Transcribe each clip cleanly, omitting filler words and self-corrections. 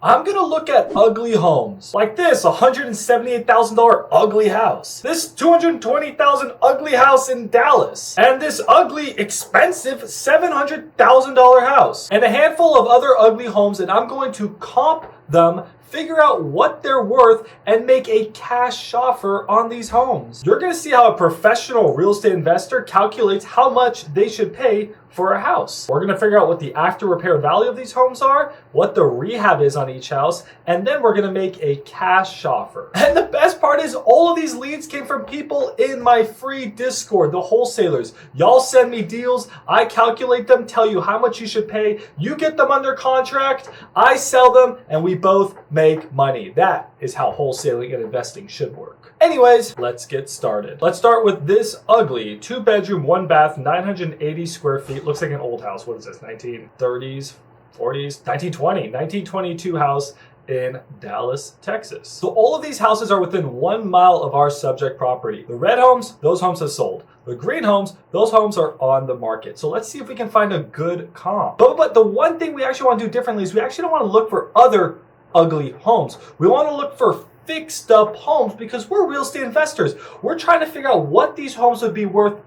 I'm gonna look at ugly homes. Like this $178,000 ugly house. This $220,000 ugly house in Dallas. And this ugly, expensive $700,000 house. And a handful of other ugly homes, and I'm going to comp them, figure out what they're worth, and make a cash offer on these homes. You're gonna see how a professional real estate investor calculates how much they should pay for a house. We're gonna figure out what the after repair value of these homes are, what the rehab is on each house, and then we're gonna make a cash offer. And the best part is all of these leads came from people in my free Discord, the wholesalers. Y'all send me deals, I calculate them, tell you how much you should pay, you get them under contract, I sell them, and we both make money. That is how wholesaling and investing should work. Anyways, let's get started. Let's start with this ugly 2-bedroom, 1-bath, 980 square feet. Looks like an old house. What is this? 1930s, 40s, 1922 house in Dallas, Texas. So all of these houses are within 1 mile of our subject property. The red homes, those homes have sold. The green homes, those homes are on the market. So let's see if we can find a good comp. But the one thing we actually want to do differently is we actually don't want to look for other ugly homes. We want to look for fixed up homes because we're real estate investors. We're trying to figure out what these homes would be worth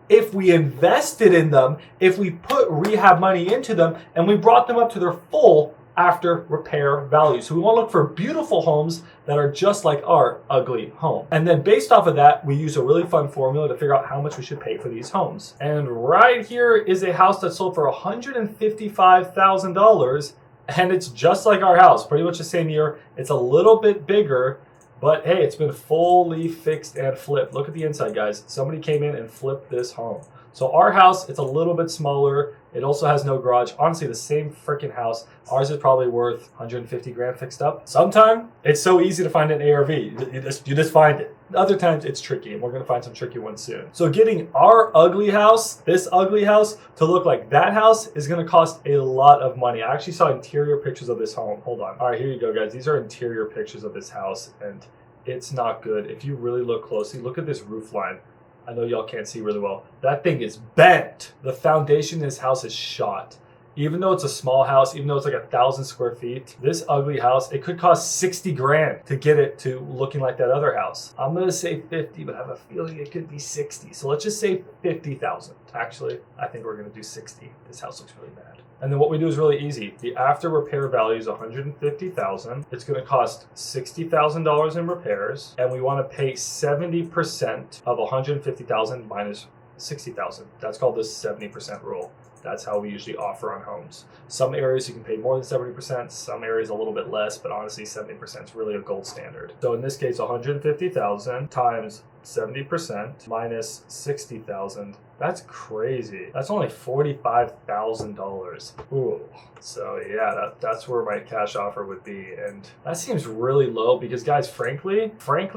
if we invested in them, if we put rehab money into them, and we brought them up to their full after repair value. So we want to look for beautiful homes that are just like our ugly home. And then based off of that, we use a really fun formula to figure out how much we should pay for these homes. And right here is a house that sold for $155,000. And it's just like our house, pretty much the same year. It's a little bit bigger, but hey, it's been fully fixed and flipped. Look at the inside, guys. Somebody came in and flipped this home. So our house, it's a little bit smaller. It also has no garage. Honestly, the same freaking house. Ours is probably worth 150 grand fixed up. Sometime it's so easy to find an ARV. You just find it. Other times it's tricky, and we're gonna find some tricky ones soon. So getting our ugly house, this ugly house, to look like that house is gonna cost a lot of money. I actually saw interior pictures of this home. Hold on. All right, here you go, guys. These are interior pictures of this house, and it's not good. If you really look closely, look at this roof line. I know y'all can't see really well. That thing is bent. The foundation in this house is shot. Even though it's a small house, even though it's like 1,000 square feet, this ugly house, it could cost 60 grand to get it to looking like that other house. I'm gonna say 50, but I have a feeling it could be 60. So let's just say 50,000. Actually, I think we're gonna do 60. This house looks really bad. And then what we do is really easy. The after repair value is $150,000. It's gonna cost $60,000 in repairs, and we wanna pay 70% of $150,000 minus $60,000. That's called the 70% rule. That's how we usually offer on homes. Some areas you can pay more than 70%, some areas a little bit less, but honestly 70% is really a gold standard. So in this case, 150,000 times 70% minus 60,000. That's crazy. That's only $45,000. Ooh. So yeah, that's where my cash offer would be. And that seems really low because guys, frankly,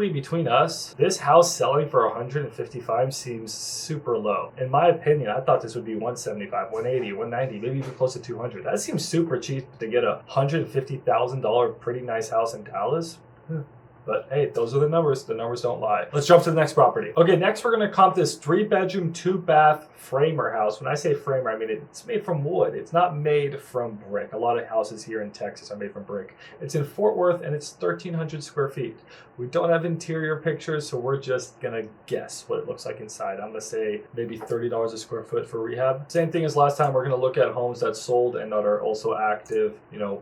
between us, this house selling for 155 seems super low. In my opinion, I thought this would be 175, 180, 190, maybe even close to 200. That seems super cheap to get a $150,000 pretty nice house in Dallas. But hey, those are the numbers. The numbers don't lie. Let's jump to the next property. Okay, next we're gonna comp this 3-bedroom, 2-bath framer house. When I say framer, I mean it's made from wood. It's not made from brick. A lot of houses here in Texas are made from brick. It's in Fort Worth and it's 1,300 square feet. We don't have interior pictures, so we're just gonna guess what it looks like inside. I'm gonna say maybe $30 a square foot for rehab. Same thing as last time, we're gonna look at homes that sold and that are also active,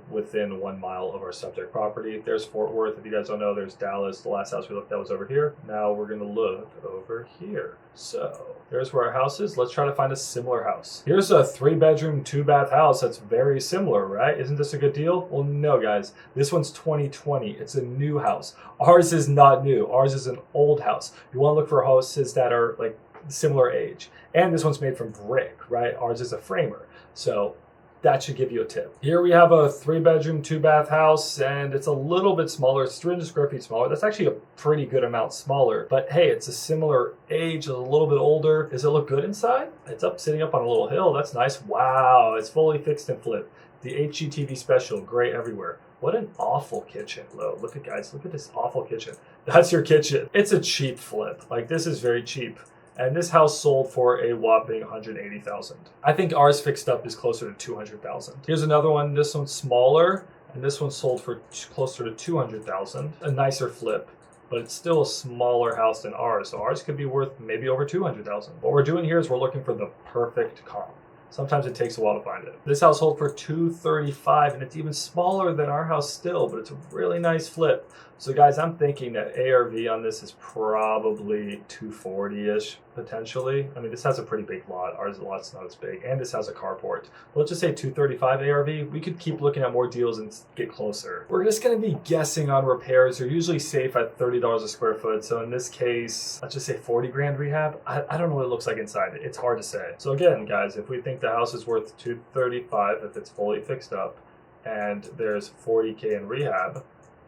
within 1 mile of our subject property. There's Fort Worth. If you guys don't know, there's Dallas. The last house we looked at was over here. Now we're gonna look over here. So there's where our house is. Let's try to find a similar house. Here's a 3-bedroom, 2-bath house that's very similar, right? Isn't this a good deal? Well, no, guys. This one's 2020. It's a new house. Ours is not new. Ours is an old house. You want to look for houses that are like similar age. And this one's made from brick, right? Ours is a framer. So that should give you a tip. Here we have a 3-bedroom, 2-bath house, and it's a little bit smaller. It's 300 square feet smaller. That's actually a pretty good amount smaller. But hey, it's a similar age, a little bit older. Does it look good inside? It's sitting up on a little hill. That's nice. Wow, it's fully fixed and flipped. The HGTV special, gray everywhere. What an awful kitchen. Look at this awful kitchen. That's your kitchen. It's a cheap flip. Like, this is very cheap. And this house sold for a whopping $180,000. I think ours fixed up is closer to $200,000. Here's another one. This one's smaller. and this one sold for closer to 200,000. A nicer flip, but it's still a smaller house than ours. So ours could be worth maybe over 200,000. What we're doing here is we're looking for the perfect comp. Sometimes it takes a while to find it. This house sold for 235, and it's even smaller than our house still, but it's a really nice flip. So guys, I'm thinking that ARV on this is probably 240-ish potentially. I mean, this has a pretty big lot. Ours lot's not as big, and this has a carport. Let's just say 235 ARV. We could keep looking at more deals and get closer. We're just gonna be guessing on repairs. They're usually safe at $30 a square foot. So in this case, let's just say 40 grand rehab. I don't know what it looks like inside it. It's hard to say. So again, guys, if we think the house is worth 235 if it's fully fixed up, and there's 40K in rehab,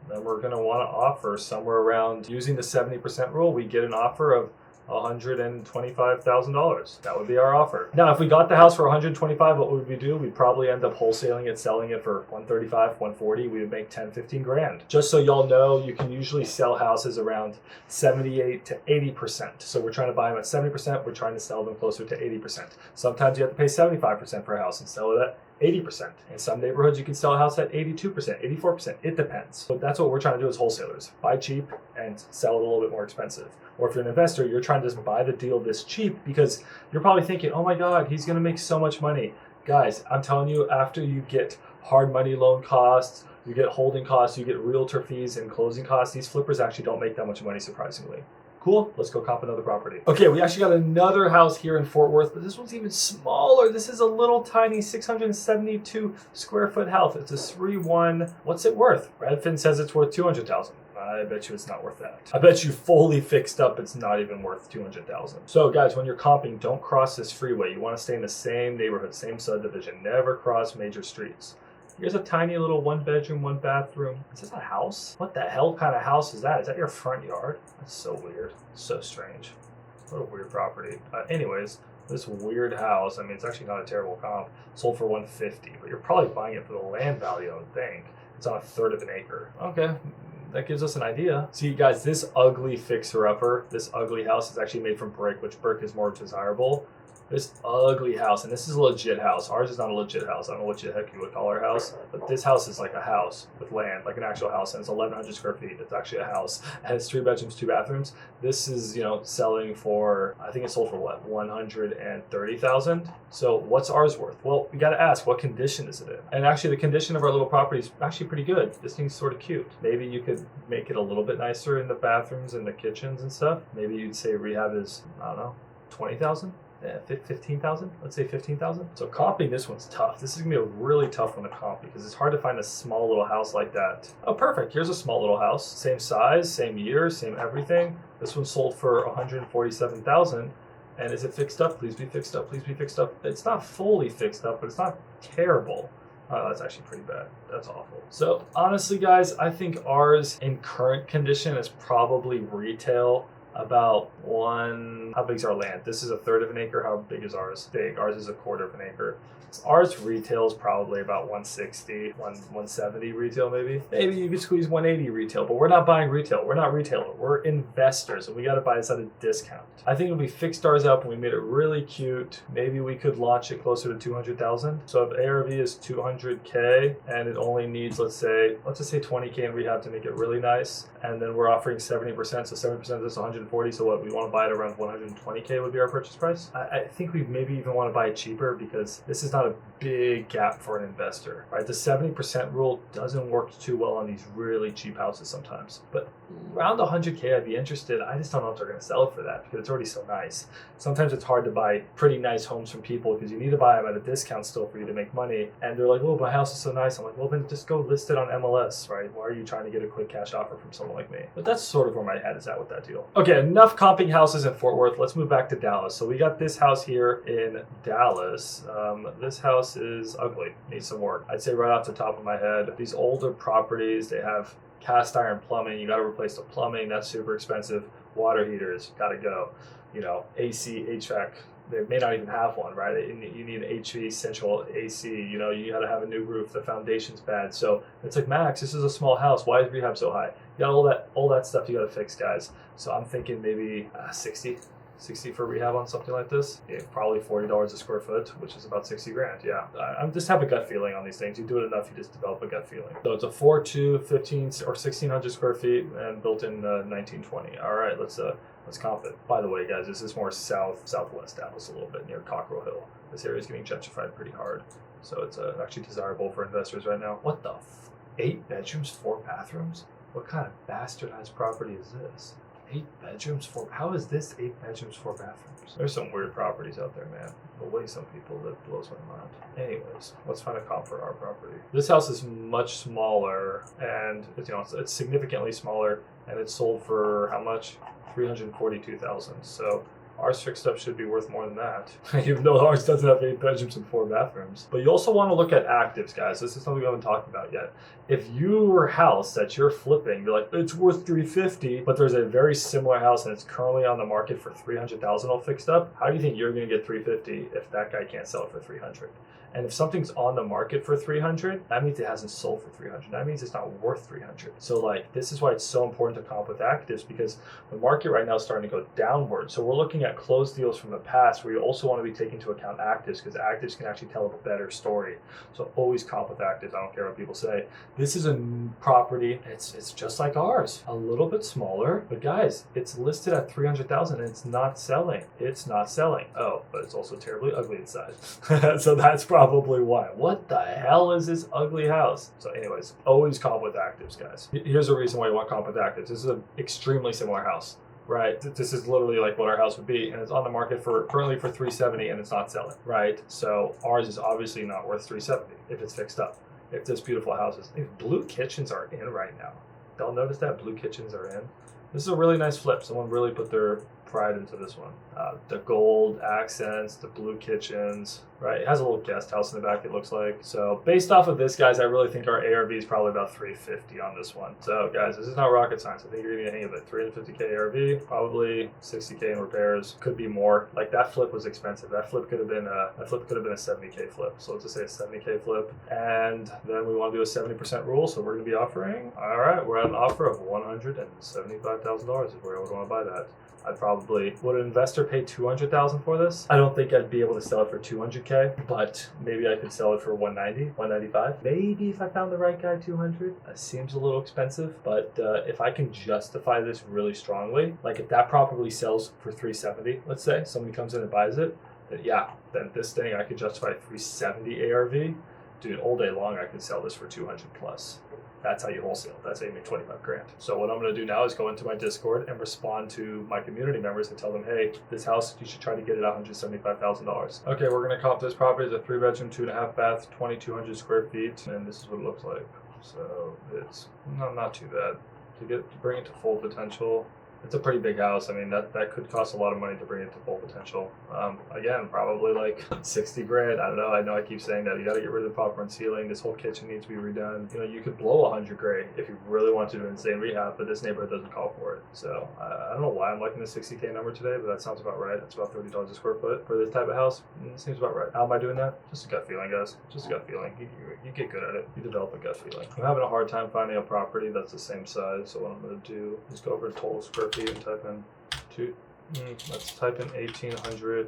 then we're going to want to offer somewhere around, using the 70% rule, we get an offer of $125,000. That would be our offer. Now, if we got the house for 125, what would we do? We'd probably end up wholesaling it, selling it for 135, 140. We would make 10, 15 grand. Just so y'all know, you can usually sell houses around 78 to 80%. So we're trying to buy them at 70%. We're trying to sell them closer to 80%. Sometimes you have to pay 75% for a house and sell it at 80%. In some neighborhoods, you can sell a house at 82%, 84%. It depends. But that's what we're trying to do as wholesalers. Buy cheap and sell it a little bit more expensive. Or if you're an investor, you're trying to just buy the deal this cheap because you're probably thinking, oh my God, he's going to make so much money. Guys, I'm telling you, after you get hard money loan costs, you get holding costs, you get realtor fees and closing costs, these flippers actually don't make that much money, surprisingly. Cool, let's go comp another property. Okay, we actually got another house here in Fort Worth, but this one's even smaller. This is a little tiny 672 square foot house. It's a 3-1. What's it worth? Redfin says it's worth 200,000. I bet you it's not worth that. I bet you fully fixed up, it's not even worth 200,000. So guys, when you're comping, don't cross this freeway. You want to stay in the same neighborhood, same subdivision. Never cross major streets. Here's a tiny little 1-bedroom, 1-bathroom. Is this a house? What the hell kind of house is that? Is that your front yard? That's so weird. So strange. What a weird property. Anyways, this weird house, I mean, it's actually not a terrible comp. Sold for 150, but you're probably buying it for the land value, I would think. It's on 1/3 of an acre. Okay. That gives us an idea. See, guys, this ugly fixer-upper, this ugly house is actually made from brick, which brick is more desirable. This ugly house, and this is a legit house. Ours is not a legit house. I don't know what the heck you would call our house, but this house is like a house with land, like an actual house, and it's 1,100 square feet. It's actually a house. And it's 3 bedrooms, 2 bathrooms. This is, selling for, I think it sold for what, 130,000. So what's ours worth? Well, we got to ask, what condition is it in? And actually, the condition of our little property is actually pretty good. This thing's sort of cute. Maybe you could make it a little bit nicer in the bathrooms and the kitchens and stuff. Maybe you'd say rehab is, I don't know, 20,000. Yeah, 15,000. Let's say 15,000. So comping this one's tough. This is gonna be a really tough one to comp because it's hard to find a small little house like that. Oh, perfect. Here's a small little house. Same size, same year, same everything. This one sold for 147,000. And is it fixed up? Please be fixed up. Please be fixed up. It's not fully fixed up, but it's not terrible. Oh, that's actually pretty bad. That's awful. So honestly, guys, I think ours in current condition is probably retail. About how big's our land? This is 1/3 of an acre. How big is ours? Big. Ours is 1/4 of an acre. Ours retail is probably about 160, 170 retail maybe. Maybe you could squeeze 180 retail, but we're not buying retail. We're not retailer. We're investors, and we got to buy this at a discount. I think if we fixed ours up and we made it really cute, maybe we could launch it closer to 200,000. So if ARV is 200K and it only needs, let's just say 20K in rehab to make it really nice, and then we're offering 70%, so 70% of this is 140. So what, we want to buy it around 120K would be our purchase price. I think we maybe even want to buy it cheaper because this is not a big gap for an investor, right? The 70% rule doesn't work too well on these really cheap houses sometimes, but around 100K I'd be interested. I just don't know if they're going to sell it for that because it's already so nice. Sometimes it's hard to buy pretty nice homes from people because you need to buy them at a discount still for you to make money, and they're like, oh, my house is so nice. I'm like, well, then just go list it on MLS, right? Why are you trying to get a quick cash offer from someone like me? But that's sort of where my head is at with that deal. Okay, enough comping houses in Fort Worth. Let's move back to Dallas. So we got this house here in Dallas. This house is ugly, needs some work. I'd say right off the top of my head, these older properties, they have cast iron plumbing. You got to replace the plumbing. That's super expensive. Water heaters, got to go. AC, HVAC. They may not even have one, right? You need an HV central AC. You got to have a new roof. The foundation's bad. So it's like, Max, this is a small house. Why is rehab so high? You got all that stuff you got to fix, guys. So I'm thinking maybe 60. 60 for rehab on something like this. Yeah, probably $40 a square foot, which is about 60 grand. Yeah, I just have a gut feeling on these things. You do it enough, you just develop a gut feeling. So it's a 4.2, 15 or 1600 square feet and built in 1920. All right, let's comp it. By the way, guys, this is more southwest Dallas, a little bit near Cockrell Hill. This area is getting gentrified pretty hard, so it's actually desirable for investors right now. What the 8 bedrooms, 4 bathrooms? What kind of bastardized property is this? 8 bedrooms, 4. How is this 8 bedrooms, 4 bathrooms? There's some weird properties out there, man. The way some people live blows my mind. Anyways, let's find a comp for our property. This house is much smaller, and it's significantly smaller, and it's sold for how much? $342,000. So ours fixed up should be worth more than that, even though ours doesn't have 8 bedrooms and 4 bathrooms. But you also want to look at actives, guys. This is something we haven't talked about yet. If your house that you're flipping, you're like, it's worth $350, but there's a very similar house and it's currently on the market for $300,000 all fixed up, how do you think you're going to get $350 if that guy can't sell it for $300? And if something's on the market for $300, that means it hasn't sold for $300. That means it's not worth $300. So like, this is why it's so important to comp with actives, because the market right now is starting to go downward. So we're looking at closed deals from the past where you also want to be taking into account actives, because actives can actually tell a better story. So always comp with actives. I don't care what people say. This is a property. It's just like ours, a little bit smaller, but guys, it's listed at $300,000 and it's not selling. It's not selling. Oh, but it's also terribly ugly inside. So that's probably why. What the hell is this ugly house? So anyways, always comp with actives, guys. Here's a reason why you want comp with actives. This is an extremely similar house, right? This is literally like what our house would be, and it's on the market currently for $370 and it's not selling, right? So ours is obviously not worth $370 if it's fixed up. If this beautiful house is, if blue kitchens are in right now. Y'all notice that blue kitchens are in? This is a really nice flip. Someone really put their pride into this one. The gold accents, the blue kitchens, right? It has a little guest house in the back, it looks like. So based off of this, guys, I really think our ARV is probably about $350 on this one. So guys, this is not rocket science. I think you're gonna hang of it. $350K ARV, probably $60K in repairs. Could be more. Like that flip was expensive. That flip could have been a $70K flip. So let's just say a $70K flip. And then we want to do a 70% rule. So we're gonna be offering, all right, we're at an offer of $175,000 if we're able to want to buy that. Would an investor pay $200,000 for this? I don't think I'd be able to sell it for $200K, but maybe I could sell it for $190, $195. Maybe if I found the right guy, $200. That seems a little expensive, but if I can justify this really strongly, like if that property sells for $370, let's say somebody comes in and buys it, then this thing I could justify $370 ARV. Dude, all day long I could sell this for 200 plus. That's how you wholesale. That's how you make 25 grand. So what I'm going to do now is go into my Discord and respond to my community members and tell them, hey, this house, you should try to get it $175,000. Okay, we're going to comp this property as a 3-bedroom, 2.5 bath, 2,200 square feet, and this is what it looks like. So it's not too bad. To bring it to full potential, it's a pretty big house. I mean, that could cost a lot of money to bring it to full potential. Again, probably like 60 grand. I don't know. I know I keep saying that. You got to get rid of the popcorn ceiling. This whole kitchen needs to be redone. You know, you could blow 100 grand if you really want to do insane rehab, but this neighborhood doesn't call for it. So I don't know why I'm liking the 60K number today, but that sounds about right. That's about $30 a square foot for this type of house. It seems about right. How am I doing that? Just a gut feeling, guys. Just a gut feeling. You get good at it. You develop a gut feeling. I'm having a hard time finding a property that's the same size. So what I'm going to do is go over to total square feet and type in let's type in 1,800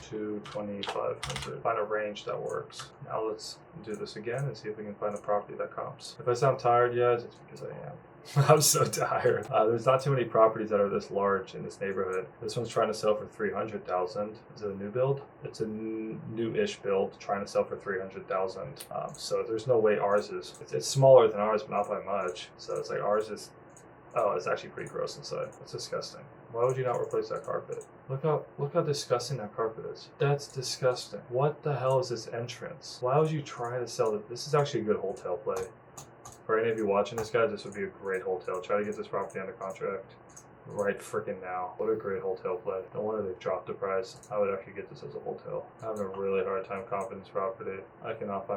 to 2,500. Find a range that works. Now let's do this again and see if we can find a property that comps. If I sound tired, guys, it's because I am. I'm so tired. There's not too many properties that are this large in this neighborhood. This one's trying to sell for $300,000. Is it a new build? It's a new-ish build trying to sell for $300,000. So there's no way ours is. It's smaller than ours, but not by much. So it's like ours is. Oh, it's actually pretty gross inside. It's disgusting. Why would you not replace that carpet? Look how disgusting that carpet is. That's disgusting. What the hell is this entrance? Why would you try to sell it? This is actually a good wholesale play. For any of you watching this, guys, this would be a great wholesale. Try to get this property under contract right freaking now. What a great wholesale play. No wonder they've dropped the price. I would actually get this as a wholesale. I'm having a really hard time comping this property. I cannot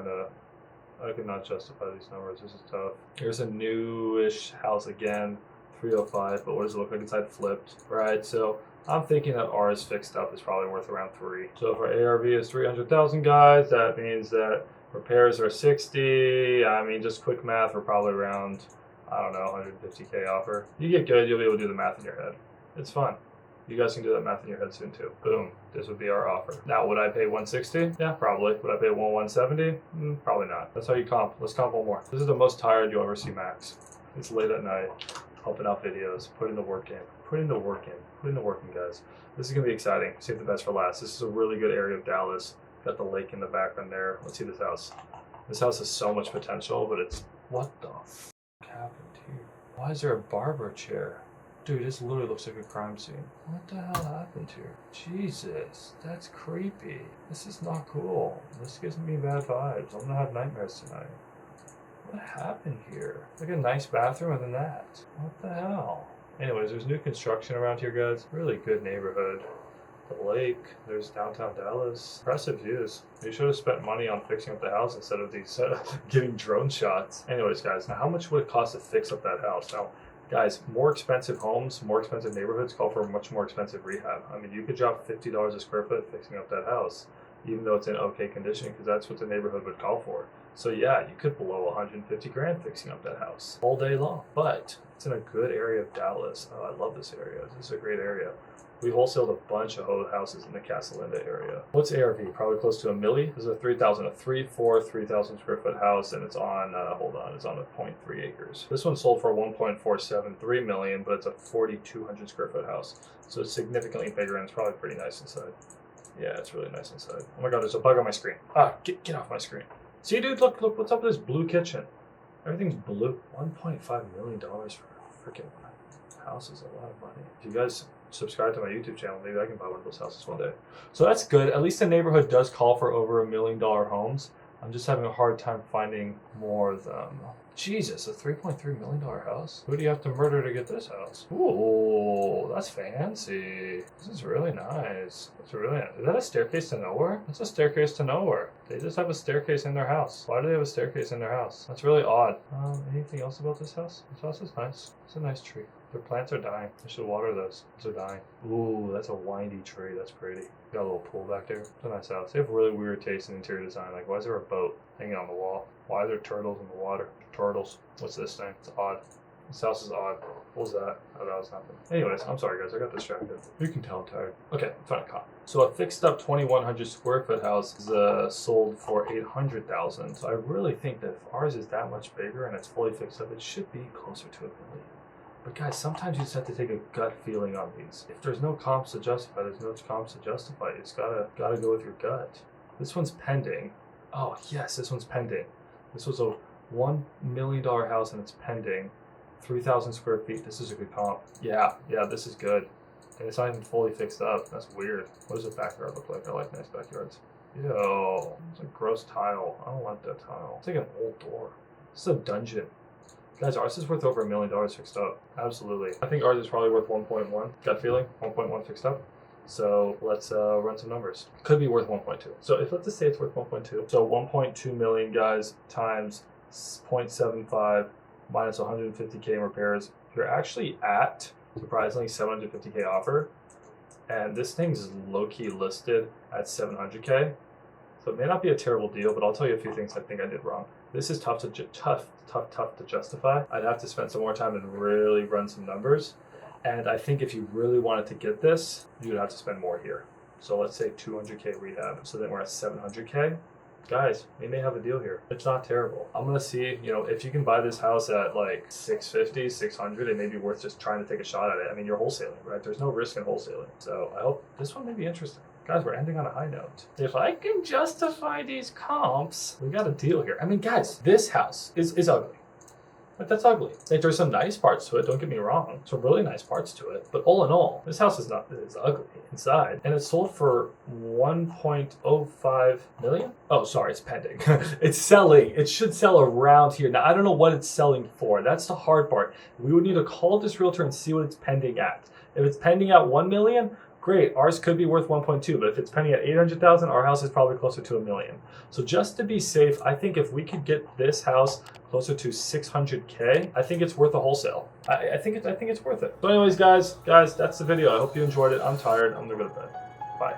justify these numbers. This is tough. Here's a newish house again, 305, but what does it look like inside? Flipped, right? So I'm thinking that ours fixed up is probably worth around 3. So if our ARV is 300,000, guys, that means that repairs are 60. I mean, just quick math, we're probably around, I don't know, 150K offer. You get good, you'll be able to do the math in your head. It's fun. You guys can do that math in your head soon too. Boom. This would be our offer. Now, would I pay 160? Yeah, probably. Would I pay 170? Probably not. That's how you comp. Let's comp one more. This is the most tired you'll ever see Max. It's late at night, pumping out videos, putting the work in, guys. This is gonna be exciting. Save the best for last. This is a really good area of Dallas. Got the lake in the background there. Let's see this house. This house has so much potential, but it's, what the f happened here? Why is there a barber chair? Dude, this literally looks like a crime scene. What the hell happened here? Jesus, that's creepy. This is not cool. This gives me bad vibes. I'm gonna have nightmares tonight. What happened here? Like a nice bathroom and then that. What the hell? Anyways, there's new construction around here, guys. Really good neighborhood. The lake, there's downtown Dallas. Impressive views. You should have spent money on fixing up the house instead of these getting drone shots. Anyways, guys, now how much would it cost to fix up that house? Now, guys, more expensive homes, more expensive neighborhoods call for much more expensive rehab. I mean, you could drop $50 a square foot fixing up that house, even though it's in okay condition, because that's what the neighborhood would call for. So yeah, you could blow 150 grand fixing up that house all day long, but it's in a good area of Dallas. Oh, I love this area. This is a great area. We wholesaled a bunch of houses in the Casa Linda area. What's ARV? Probably close to $1 million. This is a 3,000 square foot house, and it's on, it's on a 0.3 acres. This one sold for 1.473 million, but it's a 4,200 square foot house. So it's significantly bigger, and it's probably pretty nice inside. Yeah, it's really nice inside. Oh my God, there's a bug on my screen. Ah, get off my screen. See, dude, look, what's up with this blue kitchen? Everything's blue. $1.5 million for a freaking house is a lot of money. If you guys subscribe to my YouTube channel, maybe I can buy one of those houses one day. So that's good. At least the neighborhood does call for over $1 million homes. I'm just having a hard time finding more of them. Jesus, a $3.3 million house? Who do you have to murder to get this house? Ooh, that's fancy. This is really nice. That's really nice. Is that a staircase to nowhere? That's a staircase to nowhere. They just have a staircase in their house. Why do they have a staircase in their house? That's really odd. Anything else about this house? This house is nice. It's a nice tree. Their plants are dying. I should water those. Those are dying. Ooh, that's a windy tree. That's pretty. Got a little pool back there. It's a nice house. They have really weird taste in interior design. Like, why is there a boat hanging on the wall? Why are there turtles in the water? Turtles. What's this thing? It's odd. This house is odd. What was that? Oh, that was nothing. Anyways, I'm sorry, guys. I got distracted. You can tell I'm tired. Okay, fine. So a fixed up 2,100 square foot house is sold for $800,000. So I really think that if ours is that much bigger and it's fully fixed up, it should be closer to $1 million. But guys, sometimes you just have to take a gut feeling on these. If there's no comps to justify, there's no comps to justify. You just gotta go with your gut. This one's pending. Oh yes, this one's pending. This was a $1 million house and it's pending. 3,000 square feet. This is a good comp. Yeah, this is good. And it's not even fully fixed up. That's weird. What does the backyard look like? I like nice backyards. Yo, it's a gross tile. I don't like that tile. It's like an old door. This is a dungeon. Guys, ours is worth over $1 million fixed up. Absolutely. I think ours is probably worth 1.1. Gut feeling, 1.1 fixed up. So let's run some numbers. Could be worth 1.2. So if let's just say it's worth 1.2. So 1.2 million, guys, times 0.75 minus 150K in repairs. You're actually at, surprisingly, 750K offer. And this thing's low-key listed at 700K. So it may not be a terrible deal, but I'll tell you a few things I think I did wrong. This is tough to justify. I'd have to spend some more time and really run some numbers. And I think if you really wanted to get this, you'd have to spend more here. So let's say 200K rehab. So then we're at 700K. Guys, we may have a deal here. It's not terrible. I'm gonna see, if you can buy this house at like 650, 600, it may be worth just trying to take a shot at it. I mean, you're wholesaling, right? There's no risk in wholesaling. So I hope this one may be interesting. Guys, we're ending on a high note. If I can justify these comps, we got a deal here. I mean, guys, this house is ugly. Like, that's ugly. Like, there's some nice parts to it, don't get me wrong. Some really nice parts to it. But all in all, this house is ugly inside. And it's sold for 1.05 million? Oh, sorry, it's pending. It's selling. It should sell around here. Now, I don't know what it's selling for. That's the hard part. We would need to call this realtor and see what it's pending at. If it's pending at 1 million, great, ours could be worth 1.2, but if it's pending at 800,000, our house is probably closer to $1 million. So just to be safe, I think if we could get this house closer to 600K, I think it's worth a wholesale. I think it's worth it. So anyways, guys, that's the video. I hope you enjoyed it. I'm tired. I'm gonna go to bed. Bye.